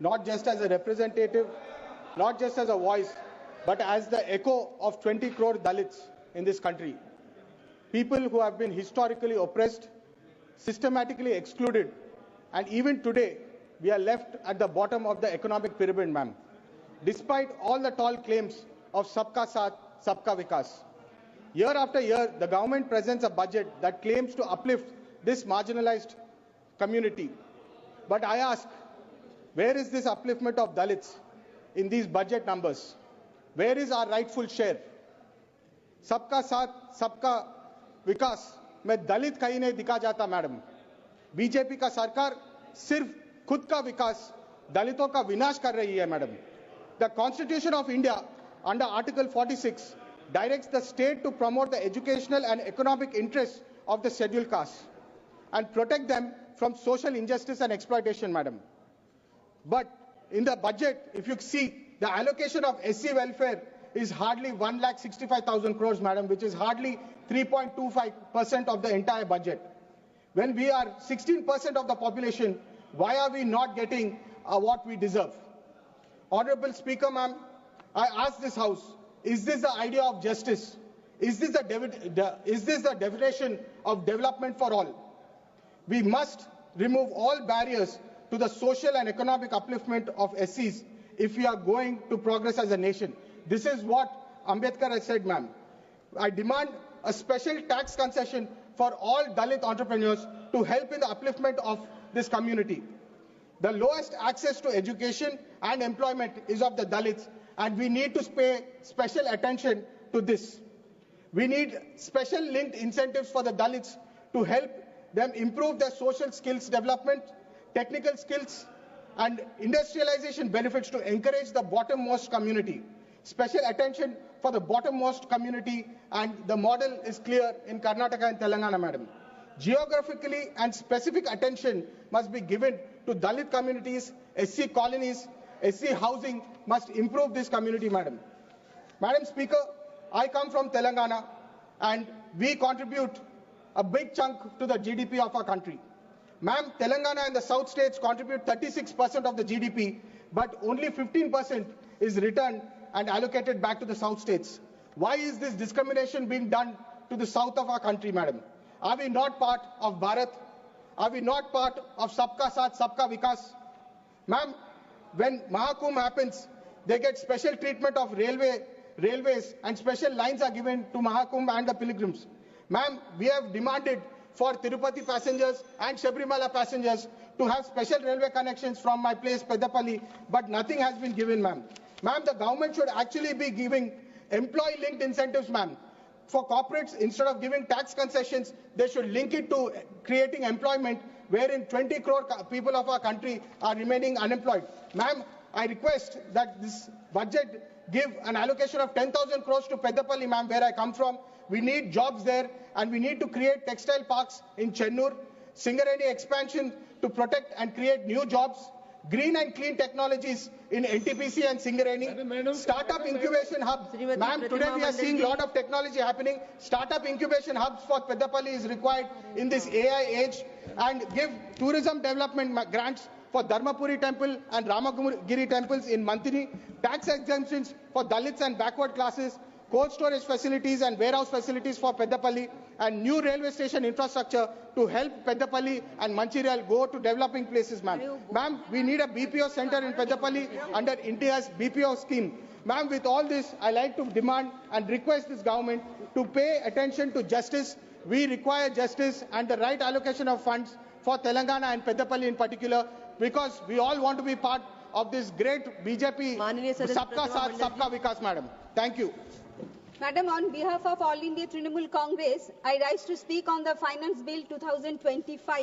not just as a representative, not just as a voice, but as the echo of 20 crore Dalits in this country. People who have been historically oppressed, systematically excluded, and even today, we are left at the bottom of the economic pyramid, ma'am. Despite all the tall claims of Sabka Saath, Sabka Vikas. Year after year, the government presents a budget that claims to uplift this marginalized community. But I ask, where is this upliftment of Dalits in these budget numbers? Where is our rightful share? Sabka Saath, Sabka Vikas में दलित कहीं नहीं दिखा जाता madam. BJP का सरकार सिर्फ खुद का विकास दलितों का विनाश कर रही है madam. The Constitution of India under Article 46 directs the state to promote the educational and economic interests of the scheduled castes and protect them from social injustice and exploitation, madam. But in the budget, if you see, the allocation of SC welfare is hardly 1,65,000 crores, madam, which is hardly 3.25% of the entire budget. When we are 16% of the population, why are we not getting what we deserve? Honorable Speaker, ma'am, I ask this House, is this the idea of justice? Is this the definition of development for all? We must remove all barriers to the social and economic upliftment of SCs if we are going to progress as a nation. This is what Ambedkar has said, ma'am. I demand a special tax concession for all Dalit entrepreneurs to help in the upliftment of this community. The lowest access to education and employment is of the Dalits, and we need to pay special attention to this. We need special linked incentives for the Dalits to help them improve their social skills development, technical skills, and industrialization benefits to encourage the bottommost community. Special attention for the bottommost community, and the model is clear in Karnataka and Telangana, madam. Geographically and specific attention must be given to Dalit communities, SC colonies, SC housing must improve this community, madam. Madam Speaker, I come from Telangana and we contribute a big chunk to the GDP of our country. Ma'am, Telangana and the South states contribute 36% of the GDP, but only 15% is returned and allocated back to the South states. Why is this discrimination being done to the South of our country, madam? Are we not part of Bharat? Are we not part of Sabka Saath, Sabka Vikas? Ma'am, when Mahakumbh happens, they get special treatment of railways and special lines are given to Mahakumbh and the pilgrims. Ma'am, we have demanded for Tirupati passengers and Sabrimala passengers to have special railway connections from my place, Peddapalli, but nothing has been given, ma'am. Ma'am, the government should actually be giving employee-linked incentives, ma'am. For corporates, instead of giving tax concessions, they should link it to creating employment, wherein 20 crore people of our country are remaining unemployed. Ma'am, I request that this budget give an allocation of 10,000 crores to Peddapalli, ma'am, where I come from. We need jobs there, and we need to create textile parks in Chennur, Singareni expansion to protect and create new jobs, green and clean technologies in NTPC and Singareni, startup incubation hubs. Ma'am, today we are seeing a lot of technology happening. Startup incubation hubs for Peddapalli is required in this AI age, and give tourism development grants for Dharmapuri temple and Ramagiri temples in Mantini, tax exemptions for Dalits and backward classes, cold storage facilities and warehouse facilities for Peddapalli, and new railway station infrastructure to help Peddapalli and Mancherial go to developing places, ma'am. Ma'am, we need a BPO center in Peddapalli under India's BPO scheme. Ma'am, with all this, I like to demand and request this government to pay attention to justice. We require justice and the right allocation of funds for Telangana and Peddapalli in particular, because we all want to be part of this great BJP Sabka Saath, Sabka Vikas, madam. Thank you. Madam, on behalf of All India Trinamool Congress, I rise to speak on the Finance Bill 2025.